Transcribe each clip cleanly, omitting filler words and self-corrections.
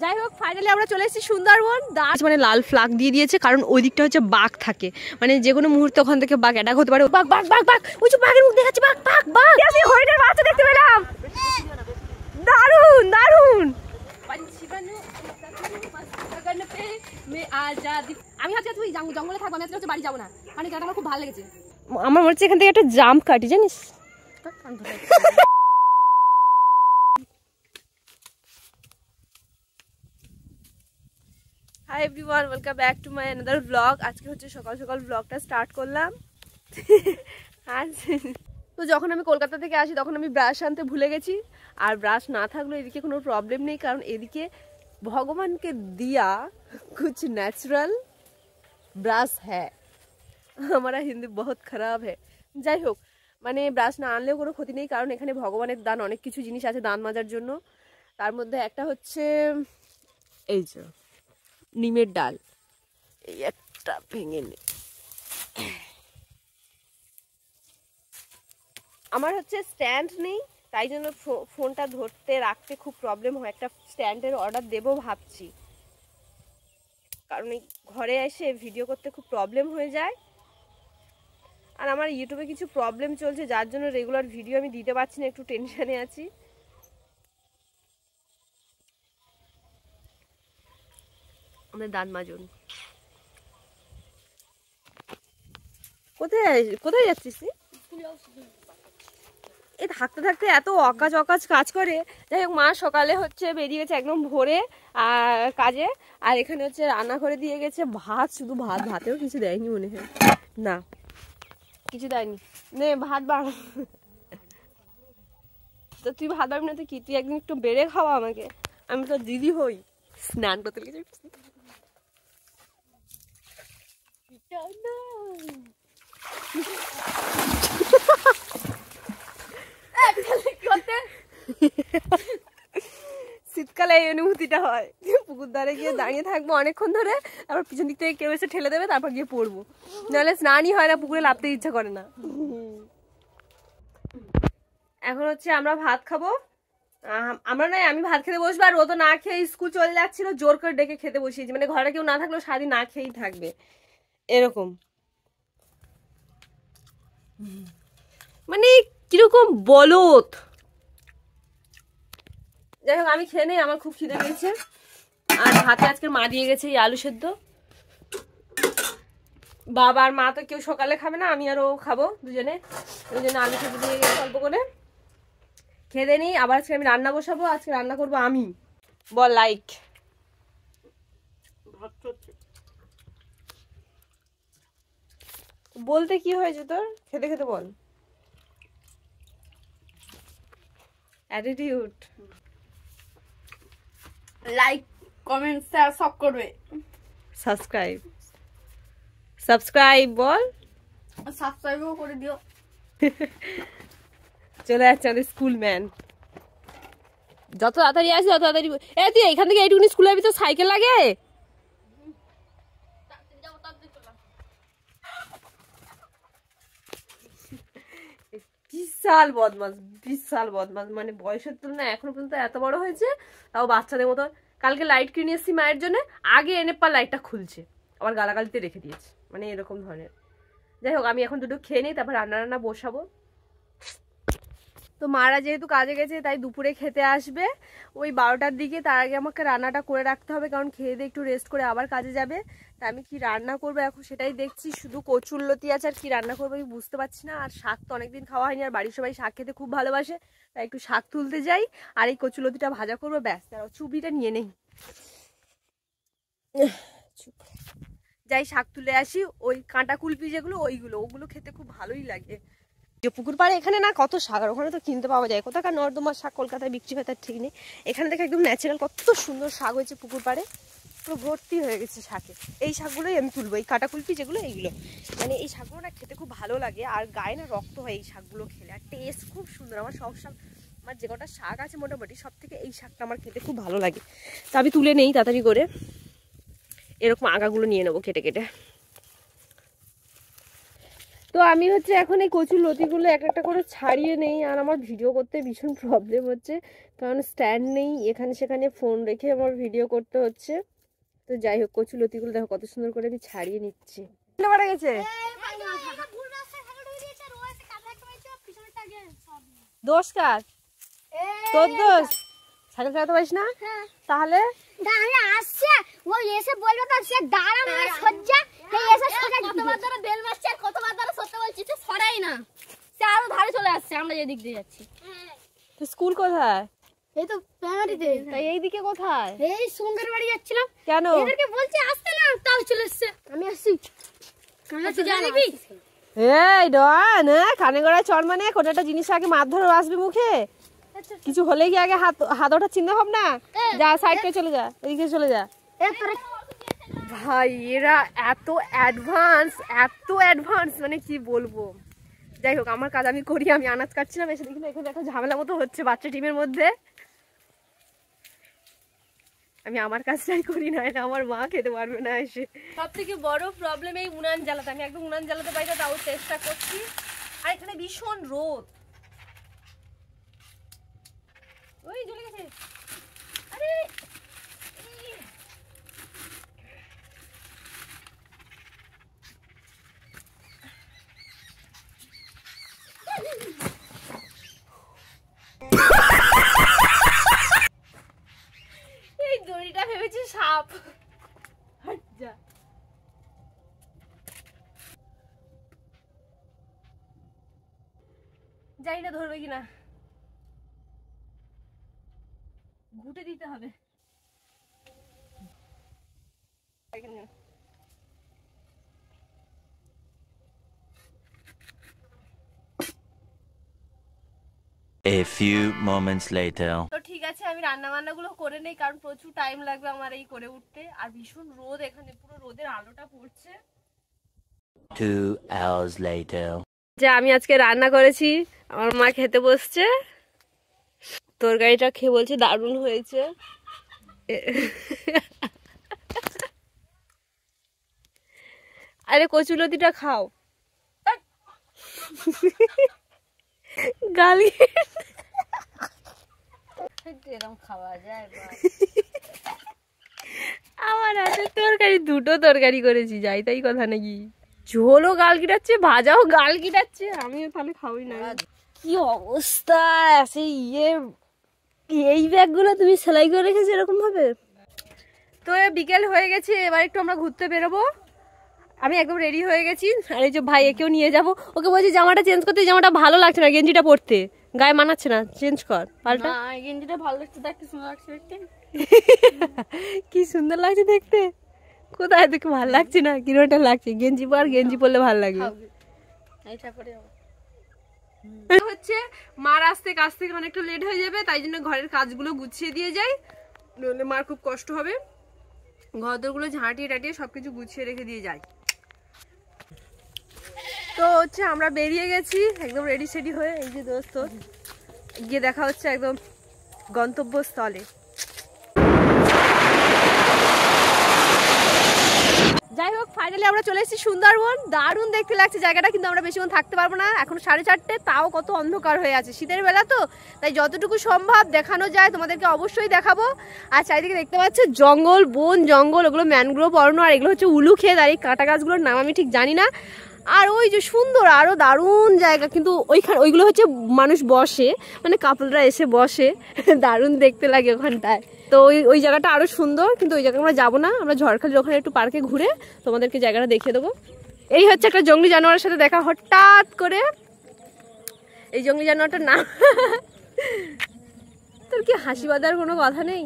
যাই হোক ফাইনালি আমরা চলে এসেছি সুন্দরবন। দাস মানে লাল ফ্ল্যাগ দিয়ে দিয়েছে, কারণ ওই দিকটা হচ্ছে বাঘ থাকে, মানে যে কোনো মুহূর্তে ওখান থেকে বাঘ অ্যাটাক হতে পারে। বাঘ বাঘ বাঘ বাঘ, ওই যে বাঘের মুখ দেখাচ্ছে, বাঘ বাঘ বাঘ। আমি হরিণের বাচ্চা দেখতে পেলাম, দারুণ দারুণ। আমি হচ্ছে তুই জঙ্গলে থাকবো, আমি হচ্ছে বাড়ি যাবো না, মানে জায়গাটা আমার খুব ভালো লেগেছে। আমার মনে হচ্ছে এখান থেকে একটা জাম্প কাটি, জানিস। Hi everyone, welcome back to my another blog. আজকে হচ্ছে সকাল সকাল ব্লগটা স্টার্ট করলাম। আজ তো যখন আমি কলকাতা থেকে আসি তখন আমি ব্রাশ আনতে ভুলে গেছি, আর ব্রাশ না থাকলেও এদিকে কোনো প্রবলেম নেই, কারণ এদিকে ভগবানকে দিয়া কুছ ন্যাচারাল ব্রাশ হ্যাঁ। हमारा হিন্দি বহুত খারাপ হ্যাঁ। যাই হোক, মানে ব্রাশ না আনলেও কোনো ক্ষতি নেই, কারণ এখানে ভগবানের দান অনেক কিছু জিনিস আছে দান মাজার জন্য। তার মধ্যে একটা হচ্ছে এই যে নিমের ডাল, এই একটা ভেঙে নে। আমার হচ্ছে স্ট্যান্ড নেই, তাই জন্য ফোনটা ধরতে রাখতে খুব প্রবলেম হয়। একটা স্ট্যান্ডের অর্ডার দেবো ভাবছি, কারণ এই ঘরে এসে ভিডিও করতে খুব প্রবলেম হয়ে যায়। আর আমার ইউটিউবে কিছু প্রবলেম চলছে, যার জন্য রেগুলার ভিডিও আমি দিতে পারছি না, একটু টেনশনে আছি। আমাদের দান মাজন কোথায় কোথায় যাচ্ছিস? এই থাকতে থাকতে এত অকাজ অকাজ কাজ করে। যাই হোক, মা সকালে হচ্ছে বেরিয়ে গেছে একদম ভোরে কাজে, আর এখানে হচ্ছে রান্না করে দিয়ে গেছে ভাত, শুধু ভাত, ভাতেও কিছু দেয়নি মনে হয়, না কিছু দেয়নি। নে ভাত বাড়, তো তুই ভাত বাড়বি না তো কি, তুই একদিন একটু বেড়ে খাওয়া আমাকে, আমি তো দিদি হই। স্নান করতে লেগেছে শীতকালে এই অনুভূতিটা হয়, পুকুর ধারে গিয়ে দাঁড়িয়ে থাকবো অনেকক্ষণ ধরে, তারপর পিছন দিক থেকে কেউ এসে ঠেলে দেবে, তারপর গিয়ে পড়বো, নাহলে স্নানই হয় না, পুকুরে নামতে ইচ্ছা করে না। এখন হচ্ছে আমরা ভাত খাবো, আমরা নয় আমি ভাত খেতে বসবো, আর ও তো না খেয়ে স্কুল চলে যাচ্ছিল, জোর করে ডেকে খেতে বসিয়েছি, মানে ঘরে কেউ না থাকলেও সারাদিন না খেয়েই থাকবে এরকম, মানে কিরকম বলত। যাই হোক আমি খেয়ে নেই, আমার খুব খিদে পেয়েছে। আর ভাতে আজকে মা দিয়ে গেছে এই আলু সেদ্ধ। বাবা আর মা তো কেউ সকালে খাবে না, আমি আর ও খাবো দুজনে, ওই জন্য আলু সেদ্ধ দিয়ে গেছে অল্প করে। খেয়ে নেই, আবার আজকে আমি রান্না বসাবো, আজকে রান্না করবো আমি। বল লাইক। বলতে কি হয়েছে তোর, খেতে খেতে বল। অ্যাটিটিউড। লাইক কমেন্ট শেয়ার সব করবে, সাবস্ক্রাইব সাবস্ক্রাইব বল, সাবস্ক্রাইবও করে দিও। চলে যাচ্ছে আমাদের স্কুল ম্যান, যত তাড়াতাড়ি আসি তত তাড়াতাড়ি। এ তুই এখান থেকে এইটুকুনি স্কুলে যাবি, তো সাইকেল লাগে? বিশাল বদমাস, বিশাল বদমাস, মানে বয়সের তুলনায় এখনো পর্যন্ত এত বড় হয়েছে, তাও বাচ্চাদের মতো। কালকে লাইট কিনে এসেছি মায়ের জন্য, আগে এনে পর লাইটটা খুলছে, আবার গালাগালিতে রেখে দিয়েছে, মানে এরকম ধরনের। যাই হোক আমি এখন দুটো খেয়ে নিই, তারপর রান্না রান্না বসাবো। তো মারা যেহেতু কাজে গেছে, তাই দুপুরে খেতে আসবে ওই 12টার দিকে, তার আগে আমাকে রান্নাটা করে রাখতে হবে, কারণ খেয়ে দিয়ে একটু রেস্ট করে আবার কাজে যাবে। তা আমি কি রান্না করবো এখন সেটাই দেখছি, শুধু কচুরলতি আছে, আর কি রান্না করবো আমি বুঝতে পারছি না। আর শাক তো অনেকদিন খাওয়া হয়নি, আর বাড়ির সবাই শাক খেতে খুব ভালোবাসে, তাই একটু শাক তুলতে যাই, আর এই কচুরলতিটা ভাজা করবো, ব্যাস। তার চুবিটা নিয়ে নেই, যাই শাক তুলে আসি। ওই কাঁটা কুলপি যেগুলো, ওগুলো খেতে খুব ভালোই লাগে। পুকুর পাড়ে এখানে না কত শাক, আর ওখানে তো কিনতে পাওয়া যায়, কোথাকার নর্দমার শাক কলকাতায় বিক্রি হয় তার ঠিক নেই। এখানে দেখে একদম ন্যাচারাল কত সুন্দর শাক হয়েছে পুকুর পাড়ে, পুরো ভর্তি হয়ে গেছে শাকে। এই শাকগুলোই আমি তুলবো, এই কাটাকুলপি যেগুলো, এইগুলো মানে এই শাকগুলো না খেতে খুব ভালো লাগে, আর গায়ে না রক্ত হয় এই শাকগুলো খেলে, আর টেস্ট খুব সুন্দর। আমার সব শাক, আমার যে কটা শাক আছে মোটামুটি সব থেকে এই শাকটা আমার খেতে খুব ভালো লাগে। তা আমি তুলে নেই তাড়াতাড়ি করে, এরকম আগাগুলো নিয়ে নেবো কেটে কেটে। তো আমি হচ্ছে এখন এই কচুর লতিগুলো একটা একটা করে ছাড়িয়ে নেই। আর আমার ভিডিও করতে ভীষণ প্রবলেম হচ্ছে, কারণ স্ট্যান্ড নেই, এখানে সেখানে ফোন রেখে আমার ভিডিও করতে হচ্ছে। তো যাই হোক, কচুর লতিগুলো দেখো কত সুন্দর করে আমি ছাড়িয়ে নিচ্ছি। মারা গেছে দোষ কার? তোর দোষ? সাইকেল চালাতে পারিস না? তাহলে আসছে ও এসে বলবে তো সে দাঁড়া মানে সজ্জা এই এসে সজ্জা কতবার ধরে বেল মারছে আর কতবার ধরে সত্যি বলছি তো ছড়াই না, সে আরো ধারে চলে আসছে, আমরা যেদিক দিয়ে যাচ্ছি। তো স্কুল কোথায়? এই তো প্রাইমারিতে। তাই এইদিকে কোথায়? এই সুন্দর বাড়ি যাচ্ছিলাম। কেন? এদেরকে বলছি আসতে না, তাও চলে আসছে। আমি আসছি, তুই জানিবি? এই ডন, কানে গড়ায় চড় মানে কোনো একটা জিনিস আগে মার ধরে আসবে মুখে, কিছু হলে কি আগে হাত ওঠার চিন্তা ভাবনা? যা সাইড করে চলে যা, এদিকে চলে যা। ভাই এরা এত অ্যাডভান্স মানে কি বলবো। যাই হোক, আমার কাজ আমি করি, আমি আনাজ কাটছিলাম, এসে দেখি এখানে একটা ঝামেলা মতো হচ্ছে বাচ্চা টিমের মধ্যে। আমি আমার কাজটাই করি না, এটা আমার মা খেতে পারবে না এসে। সব থেকে বড় প্রবলেম এই উনান জ্বালাতে, আমি একদম উনান জ্বালাতে পারি না, তাও চেষ্টা করছি। আর এখানে ভীষণ রোদ। ওই জ্বলে গেছে, আরে এই দড়িটা ভেবেছি সাপ। যা জানি না ধরবে কিনা, ঘুটে দিতে হবে। A few moments later. তো ঠিক আছে, আমি রান্না বান্নাগুলো করে নেই, কারণ প্রচুর টাইম লাগবে আমার এই করে উঠতে। আর ভীষণ রোদ এখানে, পুরো রোদের আলোটা পড়ছে। 2 hours later. যে আমি আজকে রান্না করেছি, আমার মা খেতে বসছে। তরকারিটা খেয়ে বলছে দারুণ হয়েছে। আরে কচুলতিটা খাও। গালি এরকম খাওয়া যায়? আমার হাতে তরকারি, দুটো তরকারি করেছি, যাই তাই কথা নাকি। ঝোলও গাল কিটাচ্ছে, ভাজাও গাল কিটাচ্ছে, আমিও তাহলে খাওয়াই না। কি অবস্থা, সেই এই ব্যাগগুলো তুমি সেলাই করে রেখেছো এরকম ভাবে। তো বিকেল হয়ে গেছে, এবার একটু আমরা ঘুরতে বেরোবো। আমি একদম রেডি হয়ে গেছি, আর এই যে ভাই একেও নিয়ে যাবো। ওকে বলছি জামাটা চেঞ্জ করতে, জামাটা ভালো লাগছে না, গেঞ্জিটা পরতে গায়ে মানাচ্ছে না, চেঞ্জ কর পাল্টা। গেঞ্জিটা ভালো লাগছে, দেখ কি সুন্দর লাগছে দেখতে। কি সুন্দর লাগছে দেখতে, কোথায় দেখে ভালো লাগছে না, কিরকমটা লাগছে। গেঞ্জি পর, গেঞ্জি পরলে ভালো লাগবে। এইটা পরে হচ্ছে মার আসতে কাজ থেকে অনেকটা লেট হয়ে যাবে, তাই জন্য ঘরের কাজগুলো গুছিয়ে দিয়ে যাই, নইলে মার খুব কষ্ট হবে। ঘরদোরগুলো ঝাঁটিয়ে টাটিয়ে সবকিছু গুছিয়ে রেখে দিয়ে যাই। তো হচ্ছে আমরা বেরিয়ে গেছি একদম রেডি সেডি হয়ে। এই যে দোস্ত, গিয়ে দেখা হচ্ছে একদম গন্তব্যস্থলে। যাই হোক, ফাইনালি আমরা চলে এসেছি সুন্দরবন। দারুণ দেখতে লাগছে জায়গাটা, কিন্তু আমরা বেশিক্ষণ থাকতে পারবো না, এখন 4:30, তাও কত অন্ধকার হয়ে আছে, শীতের বেলা তো, তাই যতটুকু সম্ভব দেখানো যায় তোমাদেরকে অবশ্যই দেখাবো। আর চারিদিকে দেখতে পাচ্ছ জঙ্গল, বন জঙ্গল, ওগুলো ম্যানগ্রোভ অরণ্য, আর এগুলো হচ্ছে উলু খেত। আর এই কাঁটা গাছগুলোর নাম আমি ঠিক জানি না। আর ওই যে সুন্দর আরো দারুণ জায়গা, কিন্তু ওইগুলো হচ্ছে মানুষ বসে, মানে কাপলরা এসে বসে, দারুণ দেখতে লাগে ওখানটায়। তো ওই জায়গাটা আরো সুন্দর, কিন্তু ওই জায়গায় আমরা যাবো না, আমরা ঝড়খালির ওখানে একটু পার্কে ঘুরে তোমাদেরকে জায়গাটা দেখিয়ে দেবো। এই হচ্ছে একটা জঙ্গলি জানোয়ারের সাথে দেখা হঠাৎ করে। এই জঙ্গলি জানোয়ারটার নাম তোর কি হাসি বাঁধার কোনো কথা নেই?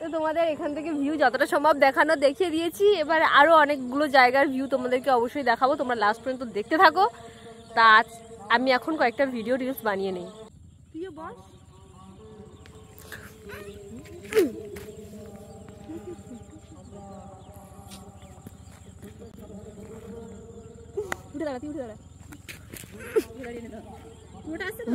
তো তোমাদের এখান থেকে ভিউ যতটা সম্ভব দেখানো দেখিয়ে দিয়েছি। এবার আরো অনেকগুলো জায়গার ভিউ তোমাদেরকে অবশ্যই দেখাবো, তোমরা লাস্ট পর্যন্ত দেখতে থাকো। তা আমি এখন কয়েকটা ভিডিও রিলস বানিয়ে নেই। তুইও বল। উঠে দাঁড়া, তুই উঠে দাঁড়া। ওটা আসছে তো?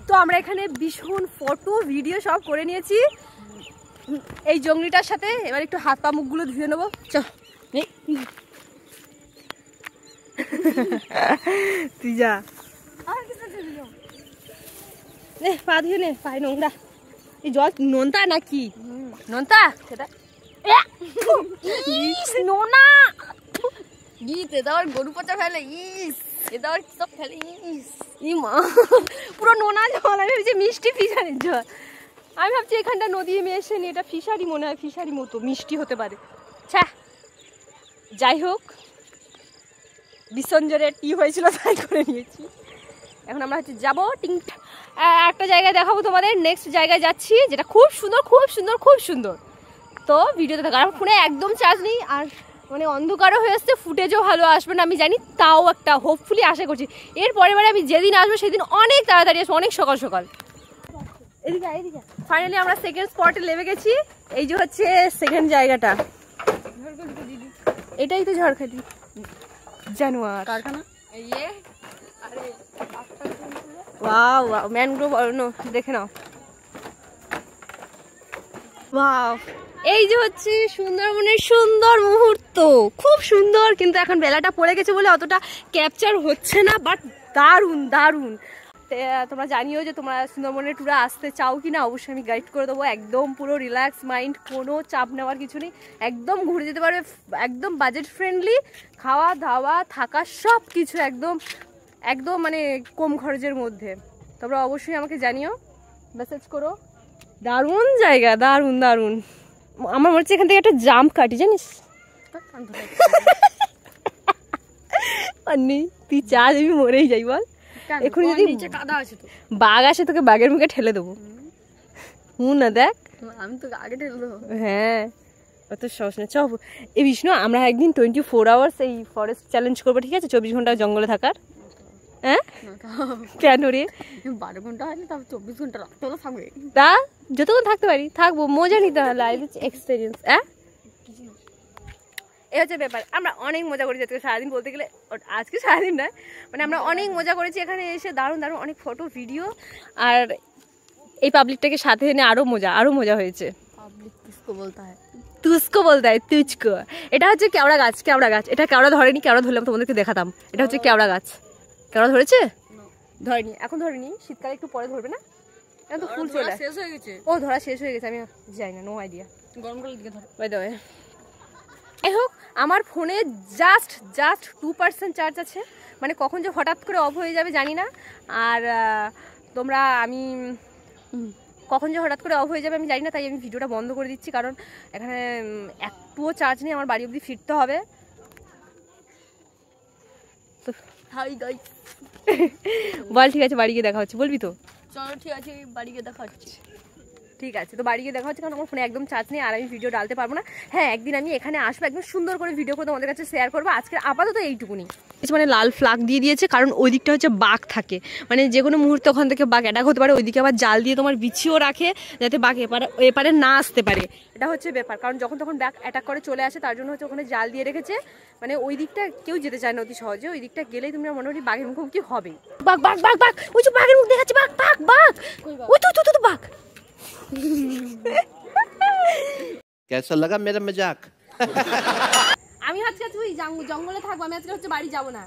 তো আমরা এখানে ভীষণ ফটো ভিডিও সব করে নিয়েছি। এই জঙ্গলিটার সাথে এবার একটু হাত পা মুখগুলো ধুয়ে নেবো। চ তুই যা নে, পা ধুয়ে নে, পায়ে নোংরা। এই জল নোনতা নাকি? নোনতা সেটা নোনা। গীত এটা আবার গরু পচা ফেলে, ইস এটা আবার সব ফেলে, ইস ই মা পুরো নোনা জল। আমি ভাবছি মিষ্টি ফিশারির জল। আমি ভাবছি এখানটা নদী আমি এসে নি, এটা ফিশারি মনে হয়, ফিশারি মতো মিষ্টি হতে পারে। ছ্যা, যাই হোক বিসঞ্জরের টি হয়েছিল তাই করে নিয়েছি। এখন আমরা হচ্ছে যাবো একটা জায়গায় দেখাবো তোমাদের। নেক্সট জায়গায় যাচ্ছি যেটা খুব সুন্দর খুব সুন্দর খুব সুন্দর। তো ভিডিওতে থাকা, আমার ফোনে একদম চার্জ নেই আর মানে অন্ধকারও হয়ে আসছে, ফুটেজও ভালো আসবে না আমি জানি, তাও একটা হোপফুলি আশা করছি এর পরের বারে আমি যেদিন আসবো সেদিন অনেক তাড়াতাড়ি আসবো, অনেক সকাল সকাল। এদিকে এদিকে ফাইনালি আমরা সেকেন্ড স্পটে নেমে গেছি। এই যে হচ্ছে সেকেন্ড জায়গাটা, এটাই তো ঝড়খালি জানোয়ার কারখানা। ওয়াও ওয়াও ম্যানগ্রোভ অরণ্য দেখে নাও। ওয়াও এই যে হচ্ছে সুন্দরবনের সুন্দর মুহূর্ত, খুব সুন্দর। কিন্তু এখন বেলাটা পড়ে গেছে বলে অতটা ক্যাপচার হচ্ছে না, বাট দারুণ দারুণ। তোমরা জানিও যে তোমরা সুন্দরবনের ট্যুরে আসতে চাও কি না, অবশ্যই আমি গাইড করে দেবো। একদম পুরো রিল্যাক্স মাইন্ড, কোনো চাপ নেওয়ার কিছু নেই, একদম ঘুরে যেতে পারবে, একদম বাজেট ফ্রেন্ডলি, খাওয়া দাওয়া থাকা সব কিছু একদম একদম মানে কম খরচের মধ্যে। তোমরা অবশ্যই আমাকে জানিও, মেসেজ করো। দারুণ জায়গা, দারুণ দারুণ। আমার মনে হচ্ছে এখান থেকে একটা জাম্প কাটি, জানিস তুই চা আমি মরেই যাই বল। এখন যদি বাঘ আসে তোকে বাঘের মুখে ঠেলে দেবো। না দেখ আমি তো আগে ঠেলে দেবো। হ্যাঁ অত সহজ না। চ এই বিষ্ণু আমরা একদিন 24 আওয়ার্স এই ফরেস্ট চ্যালেঞ্জ করবো, ঠিক আছে? 24 ঘন্টা জঙ্গলে থাকার। হ্যাঁ কেন রে? 12 ঘন্টা হয়নি, তারপর 24 ঘন্টা রাখতে হলো থাকবে। তা যতক্ষণ থাকতে পারি থাকবো, মজা নিতে হয়, লাইফ এক্সপিরিয়েন্স। হ্যাঁ এই হচ্ছে ব্যাপার। আমরা অনেক মজা করেছি আজকে সারাদিন, বলতে গেলে আজকে সারাদিন নয়, মানে আমরা অনেক মজা করেছি এখানে এসে, দারুণ দারুণ অনেক ফটো ভিডিও। আর এই পাবলিকটাকে সাথে এনে আরও মজা হয়েছে। পাবলিক কিসকো বলতা হয়? তুজকো বলতে হয়, তুজকো। এটা হচ্ছে কেওড়া গাছ, কেওড়া গাছ। এটা কেওড়া ধরেনি, কেওড়া ধরলাম তোমাদেরকে দেখাতাম। এটা হচ্ছে কেওড়া গাছ। কেওড়া ধরেছে? ধরেনি, এখন ধরেনি, শীতকালে একটু পরে ধরবে না, এখন তো ফুল চলে শেষ হয়ে গেছে। ও ধরা শেষ হয়ে গেছে, আমি জানি না, নো আইডিয়া। গরমকালের দিকে ধরে বাই দ্য ওয়ে। যাই হোক আমার ফোনে জাস্ট 2% চার্জ আছে, মানে কখন যে হঠাৎ করে অফ হয়ে যাবে জানি না। আর তোমরা কখন যে হঠাৎ করে অফ হয়ে যাবে আমি জানি না, তাই আমি ভিডিওটা বন্ধ করে দিচ্ছি, কারণ এখানে একটুও চার্জ নেই, আমার বাড়ি অবধি ফিরতে হবে। তো হাই গাইস বল ঠিক আছে, বাড়ি গিয়ে দেখা হচ্ছে, বলবি তো? চলো ঠিক আছে, বাড়ি গিয়ে দেখা হচ্ছে। ঠিক আছে, তো বাড়ি গিয়ে দেখা হচ্ছে, কারণ আমার ফোনে একদম চার্জ নেই আর আমি ভিডিও ডালতে পারবো না। হ্যাঁ একদিন আমি এখানে আসবো, একদম সুন্দর করে ভিডিও করে তোমাদের কাছে শেয়ার করবো। আজকে আপাতত এইটুকুনি। মানে লাল ফ্ল্যাগ দিয়ে দিয়েছে, কারণ ওই দিকটা হচ্ছে বাঘ থাকে, মানে যে কোনো মুহূর্তে ওখান থেকে বাঘ অ্যাটাক হতে পারে। ওইদিকে আবার জাল দিয়ে তোমার বিছিয়েও রাখে যাতে বাঘ এপারে না আসতে পারে। এটা হচ্ছে ব্যাপার, কারণ যখন তখন বাঘ অ্যাটাক করে চলে আসে, তার জন্য হচ্ছে ওখানে জাল দিয়ে রেখেছে। মানে ওই দিকটা কেউ যেতে চায় না অতি সহজে, ওই দিকটা গেলেই তুমি মোটামুটি বাঘের মুখোমুখি হবে। বাঘ বাঘ বাঘ বাঘ, ওই যে বাঘের মুখ দেখাচ্ছে, বাঘ বাঘ বাঘ, ওই তো বাঘ। कैसा लगा मेरा मजाक? আমি আজকে তুই জঙ্গলে থাকবো, আমি আজকে হচ্ছে বাড়ি যাবো না।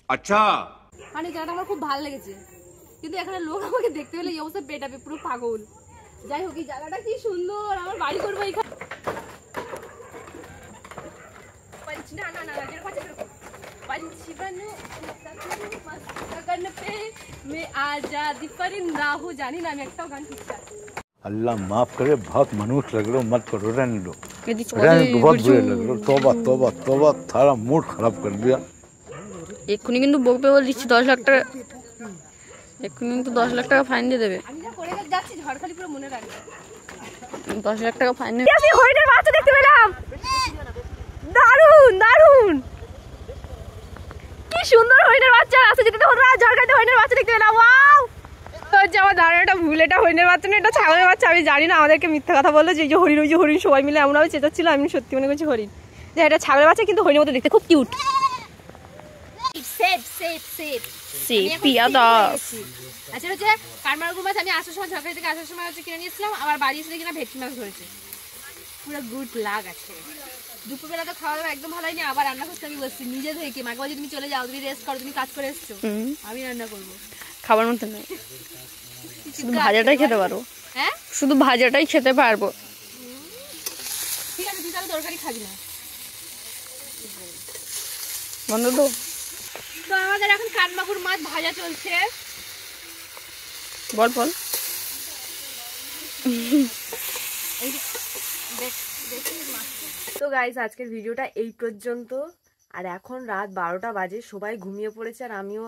अच्छा মানে জায়গাটা আমার খুব ভালো লেগেছে, কিন্তু এখানে লোক আমাকে দেখতে পেলে এই অবস্থা পেটাবে, পুরো পাগল। যাই হোক এই জায়গাটা কি সুন্দর, আমার বাড়ি করবো এখানে। জানি না আমি একটাও গান ঠিক আছে। अल्लाह माफ करे, बहुत मनुष्य लग रहे हो, मत करो, रहने दो, बहुत बुरे लग रहे हो। तौबा तौबा तौबा, सारा मूड खराब कर दिया। এক্ষুনি কিন্তু বকবে বলে দিচ্ছি, 10 লাখ টাকা, এক্ষুনি কিন্তু 10 লাখ টাকা ফাইন দিয়ে দেবে। আমি যা করে যাচ্ছি ঝড়খালি পুরো মনে রাখবে। 10 লাখ টাকা ফাইন। আমি হরিণের বাচ্চা দেখতে পেলাম, দারুণ দারুণ, কি সুন্দর হরিণের বাচ্চা। রাস্তা যেতে তো ঝড়খালিতে হরিণের বাচ্চা দেখতে পেলাম। ওয়াও, হচ্ছে আমার ধারণাটা ভুল, এটা হরিণের বাচ্চা না, এটা ছাগলের বাচ্চা। আমি জানি না, আমাদেরকে মিথ্যা কথা বললো যে হরিণ, ওই যে হরিণ, সবাই মিলে এমনভাবে চেঁচাচ্ছিল, আমি সত্যি মনে করছি হরিণ, যে এটা ছাগলের বাচ্চা, কিন্তু হরিণের মতো দেখতে খুব কিউট। সেট সেট সেট পিয়া দাস। আচ্ছা হচ্ছে কাঠমার্গুর মাছ আমি আসার সময় ঝাঁকারি থেকে আসার সময় হচ্ছে কিনে নিয়েছিলাম, আবার বাড়ি এসে কিনা ভেটকি মাছ ধরেছে, পুরো গুড লাগ আছে। দুপুরবেলা তো খাওয়া দাওয়া একদম ভালো হয়নি, আবার রান্না করতে আমি বসছি নিজে থেকে। মাকে বলছি তুমি চলে যাও, তুমি রেস্ট করো, তুমি কাজ করে এসছো, আমি রান্না করবো। খাবার মতো নয়, শুধু ভাজাটাই খেতে পারবো। হ্যাঁ শুধু ভাজাটাই খেতে পারবো। ঠিক আছে, তুই তাহলে তরকারি খাবি না। বন্ধ তো। তো আমাদের এখন কাঠমাগুর মাছ ভাজা চলছে। বল বল। তো গাইস আজকের ভিডিওটা এই পর্যন্ত। আর এখন রাত 12টা বাজে, সবাই ঘুমিয়ে পড়েছে আর আমিও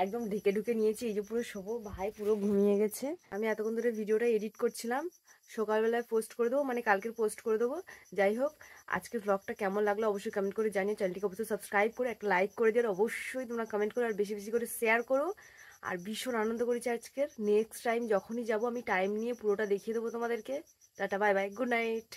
একদম ঢেকে ঢুকে নিয়েছি। এই যে পুরো শোবো, ভাই পুরো ঘুমিয়ে গেছে। আমি এতক্ষণ ধরে ভিডিওটা এডিট করছিলাম, সকালবেলায় পোস্ট করে দেবো, মানে কালকের পোস্ট করে দেবো। যাই হোক, আজকের ব্লগটা কেমন লাগলো অবশ্যই কমেন্ট করে জানিয়ে, চ্যানেলটিকে অবশ্যই সাবস্ক্রাইব করে একটা লাইক করে দিও। অবশ্যই তোমরা কমেন্ট করো আর বেশি বেশি করে শেয়ার করো। আর ভীষণ আনন্দ করেছি আজকের। নেক্সট টাইম যখনই যাব আমি টাইম নিয়ে পুরোটা দেখিয়ে দেবো তোমাদেরকে। Tata, bye bye, good night.